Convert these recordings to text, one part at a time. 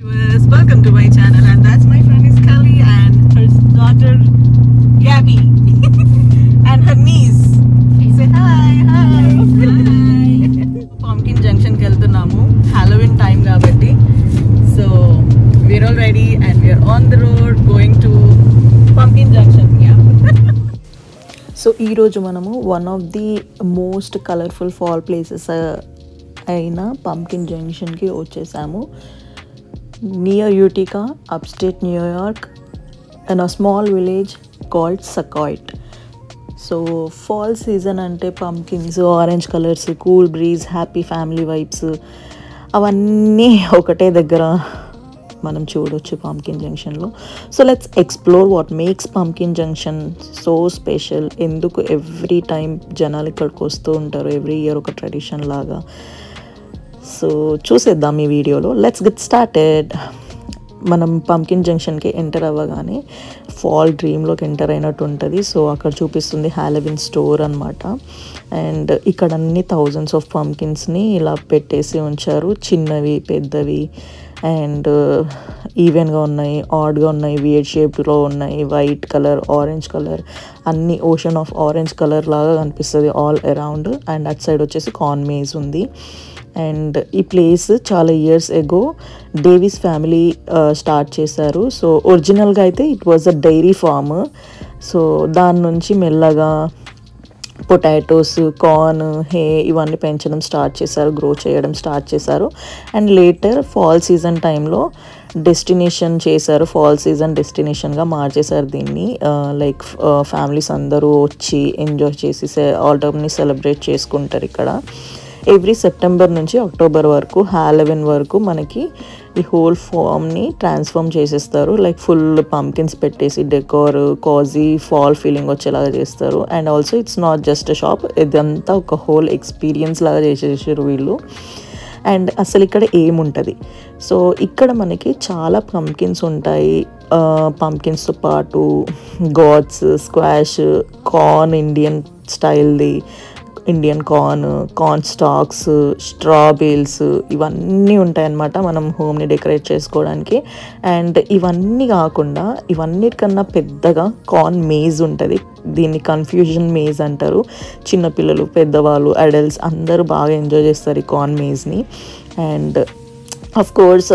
viewers, welcome to my channel, and that's my friend is Kelly and her daughter Gabby and her niece. Say hi. Pumpkin Junction ki veltunnamu, Halloween time kabatti. So we're all ready and we're on the road going to Pumpkin Junction. Yeah. So ఈరోజు మనము one of the most colourful fall places అయిన Pumpkin జంక్షన్కి వచ్చేసాము. Near Utica, upstate New York, and a small village called Sauquoit. So fall season అంటే pumpkins, orange colours, cool breeze, happy family vibes అవన్నీ ఒకటే దగ్గర మనం చూడొచ్చు పంకిన్ జంక్షన్లో. So let's explore what makes Pumpkin Junction so special. ఎందుకు every time జనాలు ఇక్కడికి వస్తూ ఉంటారు, ఎవ్రీ ఇయర్ ఒక ట్రెడిషన్ లాగా. సో చూసేద్దాం ఈ వీడియోలో. Let's get started. మనం పంకిన్ జంక్షన్కి ఎంటర్ అవ్వగానే ఫాల్ డ్రీమ్లోకి ఎంటర్ అయినట్టు ఉంటుంది. సో అక్కడ చూపిస్తుంది హ్యాలోవిన్ స్టోర్ అనమాట. అండ్ ఇక్కడ అన్ని థౌజండ్స్ ఆఫ్ పంకిన్స్ని ఇలా పెట్టేసి ఉంచారు, చిన్నవి పెద్దవి అండ్ ఈవెన్గా ఉన్నాయి, ఆడ్గా ఉన్నాయి, వియర్డ్ షేప్లో ఉన్నాయి, వైట్ కలర్, ఆరెంజ్ కలర్, అన్ని ఓషన్ ఆఫ్ ఆరెంజ్ కలర్ లాగా కనిపిస్తుంది all around. And at side వచ్చేసి కార్న్ మేజ్ ఉంది. అండ్ ఈ ప్లేస్ చాలా years ago Davis family start చేశారు. సో ఒరిజినల్గా అయితే it was a dairy farm. So దాని నుంచి మెల్లగా పొటాటోస్, కార్న్, హే ఇవన్నీ పెంచడం స్టార్ట్ చేశారు, గ్రో చేయడం స్టార్ట్ చేశారు. అండ్ లేటర్ ఫాల్ సీజన్ టైంలో డెస్టినేషన్ చేశారు, ఫాల్ సీజన్ డెస్టినేషన్గా మార్చేశారు దీన్ని. లైక్ ఫ్యామిలీస్ అందరూ వచ్చి ఎంజాయ్ చేసి ఆటమ్ని సెలబ్రేట్ చేసుకుంటారు ఇక్కడ. ఎవ్రీ సెప్టెంబర్ నుంచి అక్టోబర్ వరకు, హ్యాలోవిన్ వరకు మనకి ఈ హోల్ ఫామ్ని ట్రాన్స్ఫార్మ్ చేసేస్తారు. లైక్ ఫుల్ పంకిన్స్ పెట్టేసి డెకోర్, కాజీ, ఫాల్ ఫీలింగ్ వచ్చేలాగా చేస్తారు. And also it's not just a shop, ఇదంతా ఒక హోల్ ఎక్స్పీరియన్స్ లాగా చేసేసారు వీళ్ళు. అండ్ అసలు ఇక్కడ ఏముంటుంది, సో ఇక్కడ మనకి చాలా పంకిన్స్ ఉంటాయి. పంకిన్స్తో పాటు గాడ్స్, స్క్వాష్, కార్న్, ఇండియన్ స్టైల్ది ఇండియన్ కార్న్ స్టాక్స్, స్ట్రాబెల్స్ ఇవన్నీ ఉంటాయన్నమాట మనం హోమ్ని డెకరేట్ చేసుకోవడానికి. అండ్ ఇవన్నీ కాకుండా ఇవన్నిటికన్నా పెద్దగా కార్న్ మేజ్ ఉంటుంది. దీన్ని కన్ఫ్యూజన్ మేజ్ అంటారు. చిన్నపిల్లలు, పెద్దవాళ్ళు, అడల్ట్స్ అందరూ బాగా ఎంజాయ్ చేస్తారు ఈ కార్న్ మేజ్ని. And of course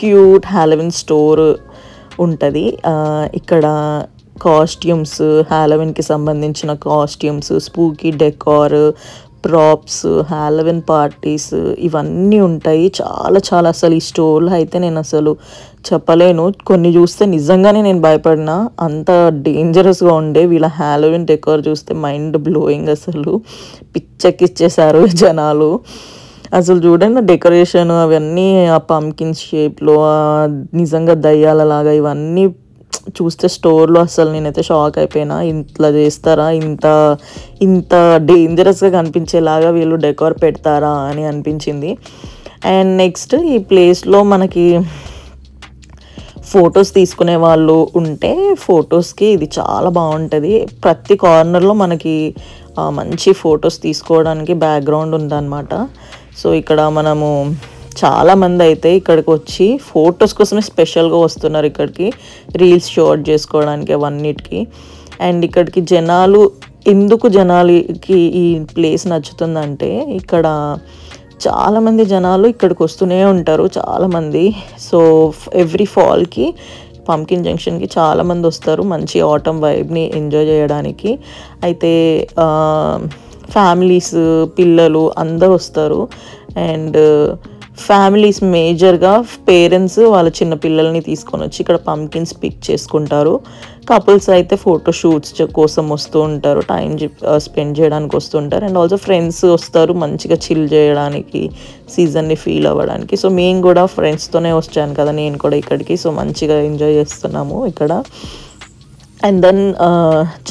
cute Halloween store ఉంటుంది ఇక్కడ. కాస్ట్యూమ్స్, హ్యాలోవిన్కి సంబంధించిన costumes, spooky decor, props, Halloween parties ఇవన్నీ ఉంటాయి. చాలా చాలా అసలు ఈ స్టోర్లో అయితే నేను అసలు చెప్పలేను. కొన్ని చూస్తే నిజంగానే నేను భయపడినా, అంత డేంజరస్గా ఉండే. వీళ్ళ హ్యాలోవిన్ డెకార్ చూస్తే మైండ్ బ్లోయింగ్, అసలు పిచ్చెక్కిచ్చేసారు జనాలు. అసలు చూడండి డెకరేషన్ అవన్నీ ఆ పంకిన్స్ షేప్లో నిజంగా దయ్యాలలాగా ఇవన్నీ చూస్తే స్టోర్లో అసలు నేనైతే షాక్ అయిపోయినా. ఇంట్లో చేస్తారా, ఇంత డేంజరస్గా కనిపించేలాగా వీళ్ళు డెకోర్ పెడతారా అని అనిపించింది. అండ్ నెక్స్ట్ ఈ ప్లేస్లో మనకి ఫొటోస్ తీసుకునే వాళ్ళు ఉంటే ఫొటోస్కి ఇది చాలా బాగుంటుంది. ప్రతి కార్నర్లో మనకి మంచి ఫొటోస్ తీసుకోవడానికి బ్యాక్గ్రౌండ్ ఉందన్నమాట. సో ఇక్కడ మనము చాలామంది అయితే ఇక్కడికి వచ్చి ఫొటోస్ కోసమే స్పెషల్గా వస్తున్నారు ఇక్కడికి, రీల్స్ షూట్ చేసుకోవడానికి అవన్నిటికి. అండ్ ఇక్కడికి ఎందుకు జనాలకి ఈ ప్లేస్ నచ్చుతుందంటే ఇక్కడ చాలామంది జనాలు ఇక్కడికి వస్తూనే ఉంటారు, చాలామంది. సో ఎవ్రీ ఫాల్కి పంకిన్ జంక్షన్కి చాలామంది వస్తారు మంచి ఆటమ్ వైబ్ని ఎంజాయ్ చేయడానికి. అయితే ఫ్యామిలీస్, పిల్లలు అందరూ వస్తారు. అండ్ ఫ్యామిలీస్ మేజర్గా పేరెంట్స్ వాళ్ళ చిన్న పిల్లల్ని తీసుకొని వచ్చి ఇక్కడ పంకిన్స్ పిక్ చేసుకుంటారు. కపుల్స్ అయితే ఫోటో షూట్స్ కోసం వస్తూ ఉంటారు, టైం స్పెండ్ చేయడానికి వస్తూ ఉంటారు. అండ్ ఆల్సో ఫ్రెండ్స్ వస్తారు మంచిగా చిల్ చేయడానికి, సీజన్ని ఫీల్ అవ్వడానికి. సో మేము కూడా ఫ్రెండ్స్తోనే వచ్చాను కదా నేను కూడా ఇక్కడికి. సో మంచిగా ఎంజాయ్ చేస్తున్నాము ఇక్కడ. అండ్ దెన్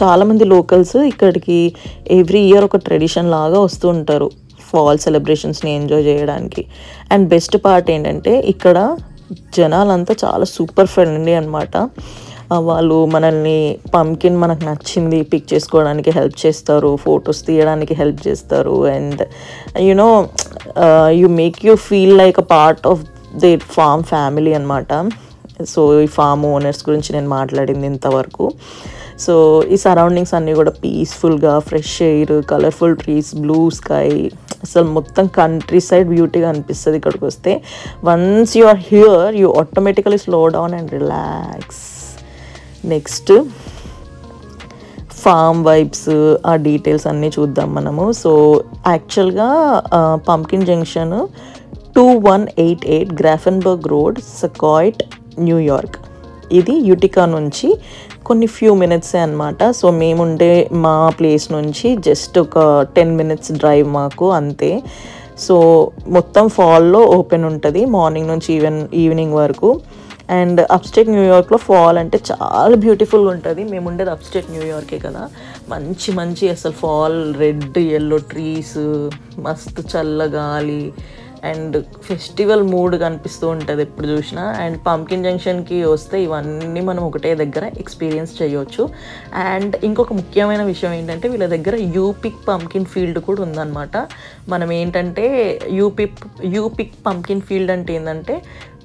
చాలామంది లోకల్స్ ఇక్కడికి ఎవ్రీ ఇయర్ ఒక ట్రెడిషన్ లాగా వస్తూ ఉంటారు ఫాల్ సెలబ్రేషన్స్ని ఎంజాయ్ చేయడానికి. అండ్ బెస్ట్ పార్ట్ ఏంటంటే ఇక్కడ జనాలంతా చాలా సూపర్ ఫ్రెండ్లీ అనమాట. వాళ్ళు మనల్ని పంకిన్ మనకు నచ్చింది పిక్ చేసుకోవడానికి హెల్ప్ చేస్తారు, ఫొటోస్ తీయడానికి హెల్ప్ చేస్తారు. And you make you feel like a part of the farm family అనమాట. సో ఈ ఫామ్ ఓనర్స్ గురించి నేను మాట్లాడింది ఇంతవరకు. సో ఈ సరౌండింగ్స్ అన్నీ కూడా పీస్ఫుల్గా, fresh air, colourful trees, blue sky, అసలు మొత్తం కంట్రీ సైడ్ బ్యూటీగా అనిపిస్తుంది ఇక్కడికి వస్తే. Once you are here you automatically slow down and relax. Next farm vibes, ఆ డీటెయిల్స్ అన్నీ చూద్దాం మనము. సో యాక్చువల్గా pumpkin junction 2188 Graefenberg road, Sauquoit, New York. ఇది యూటికా నుంచి కొన్ని ఫ్యూ మినిట్సే అనమాట. సో మేముండే మా ప్లేస్ నుంచి జస్ట్ ఒక 10 minutes డ్రైవ్ మాకు, అంతే. సో మొత్తం ఫాల్లో ఓపెన్ ఉంటుంది మార్నింగ్ నుంచి ఈవినింగ్ వరకు. అండ్ అప్స్టేట్ న్యూయార్క్లో ఫాల్ అంటే చాలా బ్యూటిఫుల్గా ఉంటుంది. మేము ఉండేది అప్స్టేట్ న్యూయార్కే కదా, మంచి మంచి అసలు ఫాల్, రెడ్ ఎల్లో ట్రీస్, మస్తు చల్లగాలి అండ్ ఫెస్టివల్ మూడ్ కనిపిస్తూ ఉంటుంది ఎప్పుడు చూసినా. అండ్ పంకిన్ జంక్షన్కి వస్తే ఇవన్నీ మనం ఒకటే దగ్గర ఎక్స్పీరియన్స్ చేయొచ్చు. అండ్ ఇంకొక ముఖ్యమైన విషయం ఏంటంటే వీళ్ళ దగ్గర యూపిక్ పంకిన్ ఫీల్డ్ కూడా ఉందన్నమాట. మనం ఏంటంటే యూపిక్ పంకిన్ ఫీల్డ్ అంటే ఏంటంటే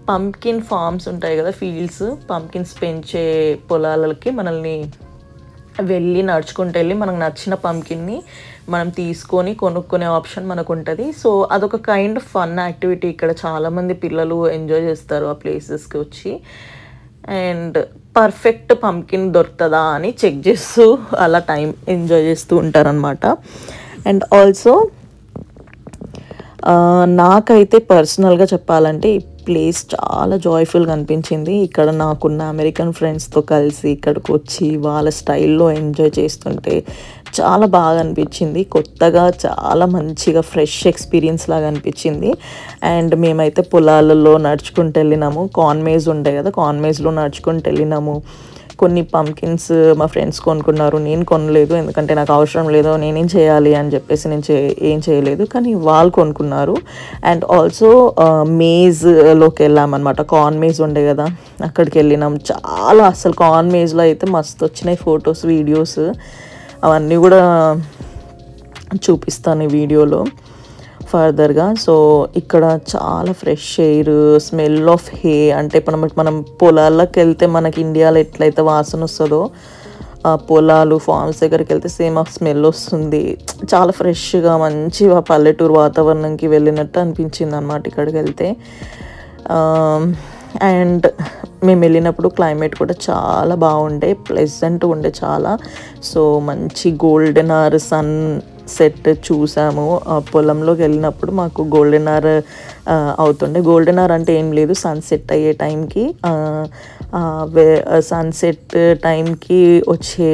పంకిన్ ఫార్మ్స్ ఉంటాయి కదా, ఫీల్డ్స్, పంకిన్స్ పెంచే పొలాలకి మనల్ని వెళ్ళి నడుచుకుంటూ వెళ్ళి మనకు నచ్చిన పంకిన్ని మనం తీసుకొని కొనుక్కునే ఆప్షన్ మనకు ఉంటుంది. సో అదొక కైండ్ ఆఫ్ ఫన్ యాక్టివిటీ. ఇక్కడ చాలామంది పిల్లలు ఎంజాయ్ చేస్తారు ఆ ప్లేసెస్కి వచ్చి. అండ్ పర్ఫెక్ట్ పంకిన్ దొరుకుతుందా అని చెక్ చేస్తూ అలా టైం ఎంజాయ్ చేస్తూ ఉంటారనమాట. అండ్ ఆల్సో నాకైతే పర్సనల్గా చెప్పాలంటే ఈ ప్లేస్ చాలా జాయ్ఫుల్గా అనిపించింది. ఇక్కడ నాకున్న అమెరికన్ ఫ్రెండ్స్తో కలిసి ఇక్కడికి వచ్చి వాళ్ళ స్టైల్లో ఎంజాయ్ చేస్తుంటే చాలా బాగా అనిపించింది. కొత్తగా చాలా మంచిగా ఫ్రెష్ ఎక్స్పీరియన్స్ లాగా అనిపించింది. అండ్ మేమైతే పొలాలలో నడుచుకుంటూ వెళ్ళినాము. కార్న్మేజ్ ఉండే కదా, కార్న్మేజ్లో నడుచుకుంటూ వెళ్ళినాము. కొన్ని పంకిన్స్ మా ఫ్రెండ్స్ కొనుక్కున్నారు, నేను కొనలేదు ఎందుకంటే నాకు అవసరం లేదు, నేనేం చేయాలి అని చెప్పేసి నేను ఏం చేయలేదు, కానీ వాళ్ళు కొనుక్కున్నారు. అండ్ ఆల్సో మేజ్లోకి వెళ్ళామన్నమాట. కార్న్ మేజ్ ఉండే కదా, అక్కడికి వెళ్ళినాం. చాలా అసలు కార్న్ మేజ్లో అయితే మస్తు వచ్చినాయి ఫొటోస్, వీడియోస్, అవన్నీ కూడా చూపిస్తాను ఈ వీడియోలో ఫర్దర్గా. సో ఇక్కడ చాలా ఫ్రెష్ ఎయిర్, స్మెల్ ఆఫ్ హే, అంటే ఇప్పుడు మనం పొలాల్లోకి వెళ్తే మనకి ఇండియాలో ఎట్లయితే వాసన వస్తుందో పొలాలు ఫార్మ్స్ దగ్గరికి వెళ్తే సేమ్ ఆ స్మెల్ వస్తుంది. చాలా ఫ్రెష్గా మంచిగా పల్లెటూరు వాతావరణంకి వెళ్ళినట్టు అనిపించింది అన్నమాట ఇక్కడికి వెళ్తే. అండ్ మేము వెళ్ళినప్పుడు క్లైమేట్ కూడా చాలా బాగుండే, ప్లెజెంట్గా ఉండే చాలా. సో మంచి గోల్డెన్ అవర్ సన్ సెట్ చూసాము. పొలంలోకి వెళ్ళినప్పుడు మాకు గోల్డెన్ అవర్ అవుతుండే. గోల్డెన్ అవర్ అంటే ఏం లేదు, సన్సెట్ అయ్యే టైంకి, సన్సెట్ టైంకి వచ్చే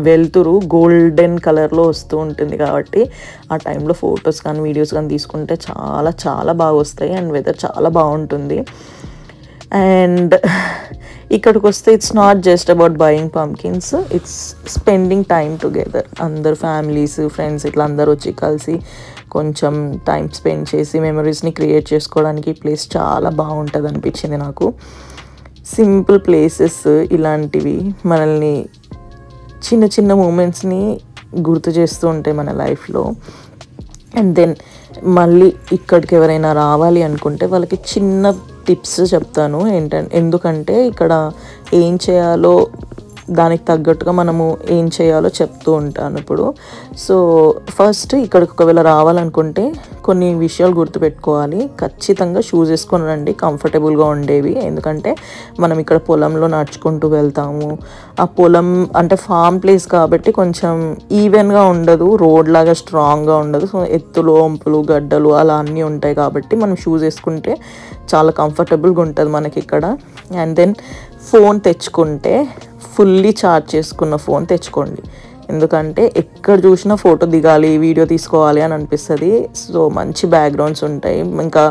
వెలుతురు గోల్డెన్ కలర్లో వస్తూ ఉంటుంది కాబట్టి ఆ టైంలో ఫొటోస్ కానీ వీడియోస్ కానీ తీసుకుంటే చాలా చాలా బాగా వస్తాయి. అండ్ వెదర్ చాలా బాగుంటుంది. అండ్ ఇక్కడికి వస్తే it's not just about buying pumpkins, it's spending time together. అందరు ఫ్యామిలీస్, ఫ్రెండ్స్ ఇట్లా అందరు వచ్చి కలిసి కొంచెం టైం స్పెండ్ చేసి మెమరీస్ని క్రియేట్ చేసుకోవడానికి ఈ ప్లేస్ చాలా బాగుంటుంది అనిపించింది నాకు. సింపుల్ ప్లేసెస్ ఇలాంటివి మనల్ని చిన్న చిన్న మూమెంట్స్ని గుర్తు చేస్తూ ఉంటాయి మన లైఫ్లో. అండ్ దెన్ మళ్ళీ ఇక్కడికి ఎవరైనా రావాలి అనుకుంటే వాళ్ళకి చిన్న టిప్స్ చెప్తాను ఎందుకంటే ఇక్కడ ఏం చేయాలో దానికి తగ్గట్టుగా మనము ఏం చేయాలో చెప్తూ ఉంటాను ఇప్పుడు. సో ఫస్ట్ ఇక్కడికి ఒకవేళ రావాలనుకుంటే కొన్ని విషయాలు గుర్తుపెట్టుకోవాలి. ఖచ్చితంగా షూస్ వేసుకొని రండి, కంఫర్టబుల్గా ఉండేవి. ఎందుకంటే మనం ఇక్కడ పొలంలో నడుచుకుంటూ వెళ్తాము. ఆ పొలం అంటే ఫామ్ ప్లేస్ కాబట్టి కొంచెం ఈవెన్గా ఉండదు, రోడ్ లాగా స్ట్రాంగ్గా ఉండదు. సో ఎత్తులు, వంపులు, గడ్డలు అలా అన్నీ ఉంటాయి కాబట్టి మనం షూస్ వేసుకుంటే చాలా కంఫర్టబుల్గా ఉంటుంది మనకి ఇక్కడ. అండ్ దెన్ ఫోన్ తెచ్చుకుంటే ఫుల్లీ ఛార్జ్ చేసుకున్న ఫోన్ తెచ్చుకోండి, ఎందుకంటే ఎక్కడ చూసినా ఫోటో దిగాలి, వీడియో తీసుకోవాలి అని అనిపిస్తుంది. సో మంచి బ్యాక్గ్రౌండ్స్ ఉంటాయి. ఇంకా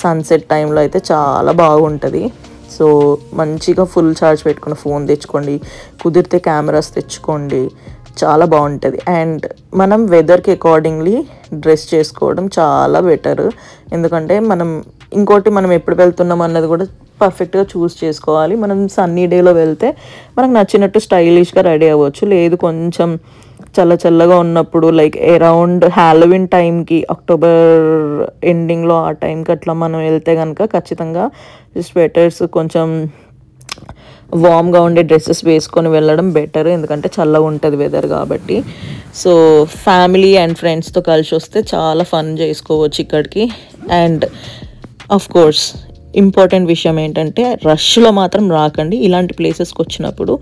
సన్సెట్ టైంలో అయితే చాలా బాగుంటుంది. సో మంచిగా ఫుల్ ఛార్జ్ పెట్టుకున్న ఫోన్ తెచ్చుకోండి, కుదిరితే కెమెరాస్ తెచ్చుకోండి, చాలా బాగుంటుంది. అండ్ మనం వెదర్కి అకార్డింగ్లీ డ్రెస్ చేసుకోవడం చాలా బెటర్. ఎందుకంటే ఇంకోటి మనం ఎప్పుడు వెళ్తున్నాం అన్నది కూడా పర్ఫెక్ట్గా చూస్ చేసుకోవాలి. మనం సన్నీ డేలో వెళ్తే మనకు నచ్చినట్టు స్టైలిష్గా రెడీ అవ్వచ్చు. లేదు కొంచెం చల్లగా ఉన్నప్పుడు లైక్ అరౌండ్ హ్యాలోవిన్ టైంకి అక్టోబర్ ఎండింగ్లో ఆ టైంకి అట్లా మనం వెళ్తే కనుక ఖచ్చితంగా స్వెటర్స్ కొంచెం వామ్గా ఉండే డ్రెస్సెస్ వేసుకొని వెళ్ళడం బెటర్, ఎందుకంటే చల్లగా ఉంటుంది వెదర్ కాబట్టి. సో ఫ్యామిలీ అండ్ ఫ్రెండ్స్తో కలిసి వస్తే చాలా ఫన్ చేసుకోవచ్చు ఇక్కడికి. అండ్ ఆఫ్ కోర్స్ ఇంపార్టెంట్ విషయం ఏంటంటే రష్లో మాత్రం రాకండి. ఇలాంటి ప్లేసెస్కి వచ్చినప్పుడు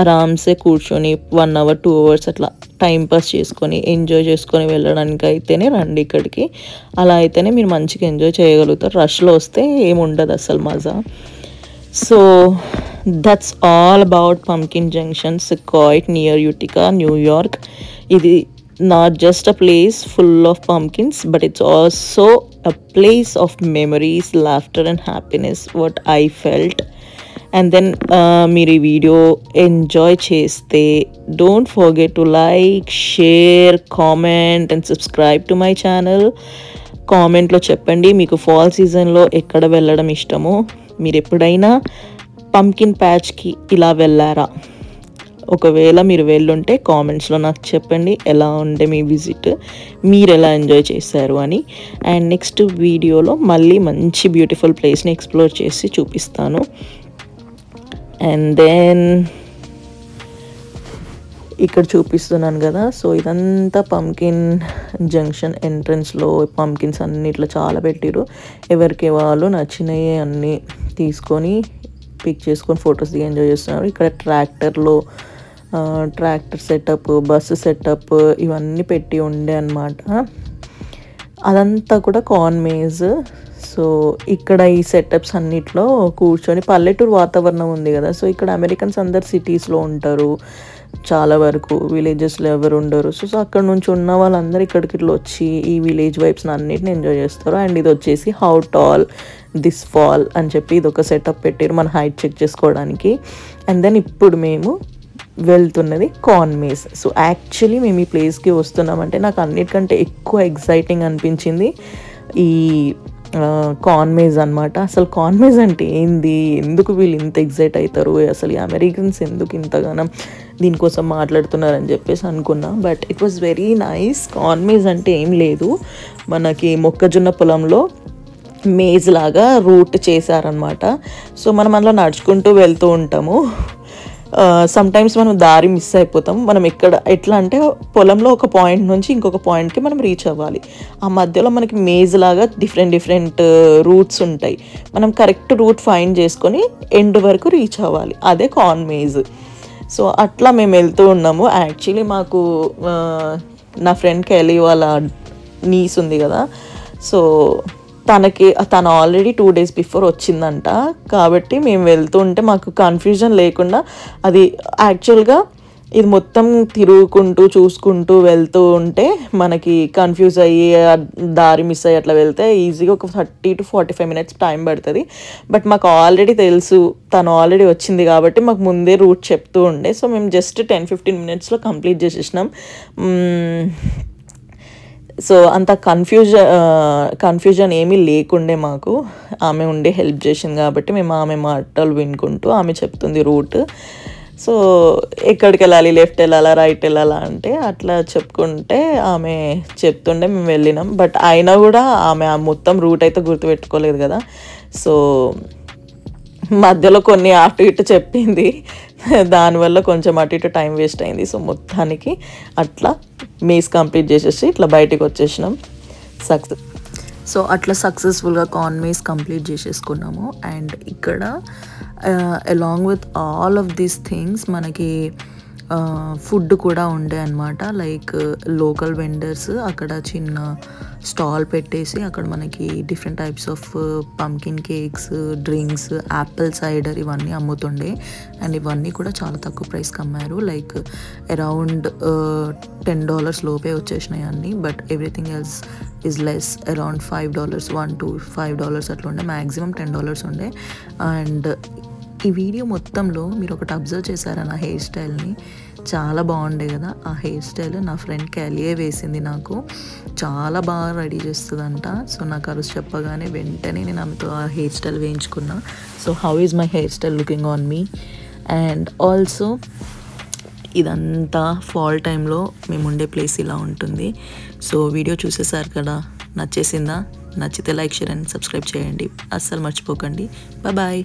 ఆరామ్సే కూర్చొని 1 hour 2 hours అట్లా టైంపాస్ చేసుకొని ఎంజాయ్ చేసుకొని వెళ్ళడానికి అయితేనే రండి ఇక్కడికి. అలా అయితేనే మీరు మంచిగా ఎంజాయ్ చేయగలుగుతారు. రష్లో వస్తే ఏముండదు అసలు మజా. So that's all about Pumpkin Junction, Sequoia near Utica, New York. ఇది not just a place full of pumpkins, but it's also a place of memories, laughter and happiness, what I felt. And then మీరు ఈ video enjoy చేస్తే don't forget to like, share, comment and subscribe to my channel. కామెంట్లో చెప్పండి మీకు fall సీజన్లో ఎక్కడ వెళ్ళడం ఇష్టమో. మీరు ఎప్పుడైనా పంకిన్ ప్యాచ్కి ఇలా వెళ్ళారా? ఒకవేళ మీరు వెళ్ళుంటే కామెంట్స్లో నాకు చెప్పండి ఎలా ఉండే మీ విజిట్, మీరు ఎలా ఎంజాయ్ చేశారు అని. అండ్ నెక్స్ట్ వీడియోలో మళ్ళీ మంచి బ్యూటిఫుల్ ప్లేస్ని ఎక్స్ప్లోర్ చేసి చూపిస్తాను. అండ్ దెన్ ఇక్కడ చూపిస్తున్నాను కదా, సో ఇదంతా పంకిన్ జంక్షన్ ఎంట్రన్స్లో పంకిన్స్ అన్ని ఇట్లా చాలా పెట్టిరు. ఎవరికి వాళ్ళు నచ్చినవి అన్నీ తీసుకొని పిక్ చేసుకొని ఫొటోస్ దిగి ఎంజాయ్ చేస్తున్నారు. ఇక్కడ ట్రాక్టర్ సెటప్, బస్సు సెటప్ ఇవన్నీ పెట్టి ఉండే అన్నమాట. అదంతా కూడా కార్న్ మేజ్. సో ఇక్కడ ఈ సెటప్స్ అన్నిట్లో కూర్చొని పల్లెటూరు వాతావరణం ఉంది కదా, సో ఇక్కడ అమెరికన్స్ అందరు సిటీస్లో ఉంటారు, చాలా వరకు విలేజెస్లో ఎవరు ఉండరు. సో అక్కడ నుంచి ఉన్న వాళ్ళందరూ ఇక్కడికి ఇట్లా వచ్చి ఈ విలేజ్ వైబ్స్ని అన్నిటిని ఎంజాయ్ చేస్తారు. అండ్ ఇది వచ్చేసి హౌ టాల్ దిస్ ఫాల్ అని చెప్పి ఇది ఒక సెటప్ పెట్టారు మన హైట్ చెక్ చేసుకోవడానికి. అండ్ దెన్ ఇప్పుడు మేము వెళ్తున్నది కార్న్ మేజ్. సో యాక్చువల్లీ మేము ఈ ప్లేస్కి వస్తున్నామంటే నాకు అన్నిటికంటే ఎక్కువ ఎగ్జైటింగ్ అనిపించింది ఈ కార్న్ మేజ్ అనమాట. అసలు కార్న్ మేజ్ అంటే ఏంది, ఎందుకు వీళ్ళు ఇంత ఎగ్జైట్ అవుతారు, అసలు ఈ అమెరికన్స్ ఎందుకు ఇంతగానం దీనికోసం మాట్లాడుతున్నారని చెప్పేసి అనుకున్నా. But it was very nice. Corn maze అంటే ఏం లేదు, మనకి మొక్కజొన్న పొలంలో మేజ్ లాగా రూట్ చేశారనమాట. సో మనం అందులో నడుచుకుంటూ వెళ్తూ ఉంటాము. సమ్టైమ్స్ మనం దారి మిస్ అయిపోతాం. మనం ఎట్లా అంటే పొలంలో ఒక పాయింట్ నుంచి ఇంకొక పాయింట్కి మనం రీచ్ అవ్వాలి. ఆ మధ్యలో మనకి మేజ్ లాగా డిఫరెంట్ రూట్స్ ఉంటాయి. మనం కరెక్ట్ రూట్ ఫైండ్ చేసుకొని ఎండ్ వరకు రీచ్ అవ్వాలి, అదే కార్న్ మేజ్. సో అట్లా మేము వెళ్తూ ఉన్నాము. యాక్చువల్లీ మాకు నా ఫ్రెండ్ కెలీ వాళ్ళ నీస్ ఉంది కదా, సో తను ఆల్రెడీ 2 days బిఫోర్ వచ్చిందంట. కాబట్టి మేము వెళ్తూ ఉంటే మాకు కన్ఫ్యూజన్ లేకుండా, అది యాక్చువల్గా ఇది మొత్తం తిరుగుకుంటూ చూసుకుంటూ వెళ్తూ ఉంటే మనకి కన్ఫ్యూజ్ అయ్యి దారి మిస్ అయ్యి అట్లా వెళ్తే ఈజీగా ఒక 30 to 45 minutes టైం పడుతుంది. బట్ మాకు ఆల్రెడీ తెలుసు, తను ఆల్రెడీ వచ్చింది కాబట్టి మాకు ముందే రూట్ చెప్తూ ఉండే. సో మేము జస్ట్ 10-15 minutesలో కంప్లీట్ చేసేసినాం. సో అంత కన్ఫ్యూజన్ ఏమీ లేకుండే మాకు. ఆమె ఉండి హెల్ప్ చేసింది కాబట్టి మేము ఆమె మాటలు వినుకుంటూ ఆమె చెప్తుంది రూట్. సో ఎక్కడికి వెళ్ళాలి, లెఫ్ట్ వెళ్ళాలా రైట్ వెళ్ళాలా అంటే అట్లా చెప్పుకుంటే ఆమె చెప్తుండే మేము వెళ్ళినాం. బట్ అయినా కూడా ఆమె మొత్తం రూట్ అయితే గుర్తుపెట్టుకోలేదు కదా, సో మధ్యలో కొన్ని అటు ఇటు చెప్పింది, దానివల్ల కొంచెం అటు ఇటు టైం వేస్ట్ అయింది. సో మొత్తానికి అట్లా మేజ్ కంప్లీట్ చేసేసి ఇట్లా బయటికి వచ్చేసినాం సక్సెస్. సో అట్లా సక్సెస్ఫుల్గా కార్న్ మేజ్ కంప్లీట్ చేసేసుకున్నాము. అండ్ ఇక్కడ along with all of these things మనకి ఫుడ్ కూడా ఉండే అనమాట. లైక్ లోకల్ వెండర్స్ అక్కడ చిన్న స్టాల్ పెట్టేసి అక్కడ మనకి different types of pumpkin cakes, drinks, Apple cider ఇవన్నీ అమ్ముతుండే. అండ్ ఇవన్నీ కూడా చాలా తక్కువ ప్రైస్కి అమ్మారు. లైక్ అరౌండ్ $10 లోపే వచ్చేసినాయి అన్నీ. But everything else is less, around $5, $1 to $5 అట్లా ఉండే. మ్యాక్సిమం $10 ఉండే. అండ్ ఈ వీడియో మొత్తంలో మీరు ఒకటి అబ్జర్వ్ చేశారా నా హెయిర్ స్టైల్ని? చాలా బాగుండే కదా ఆ హెయిర్ స్టైల్. నా ఫ్రెండ్ కెలియే వేసింది నాకు, చాలా బాగా రెడీ చేస్తుందంట. సో నాకు ఆ రోజు చెప్పగానే వెంటనే నేను ఆమెతో ఆ హెయిర్ స్టైల్ వేయించుకున్నా. So how is my hair style looking on me? And also ఇదంతా ఫాల్ టైంలో మేము ఉండే ప్లేస్ ఇలా ఉంటుంది. సో వీడియో చూసేసారు కదా, నచ్చేసిందా? నచ్చితే లైక్, షేర్ అండ్ సబ్స్క్రైబ్ చేయండి. అస్సలు మర్చిపోకండి. బాయ్.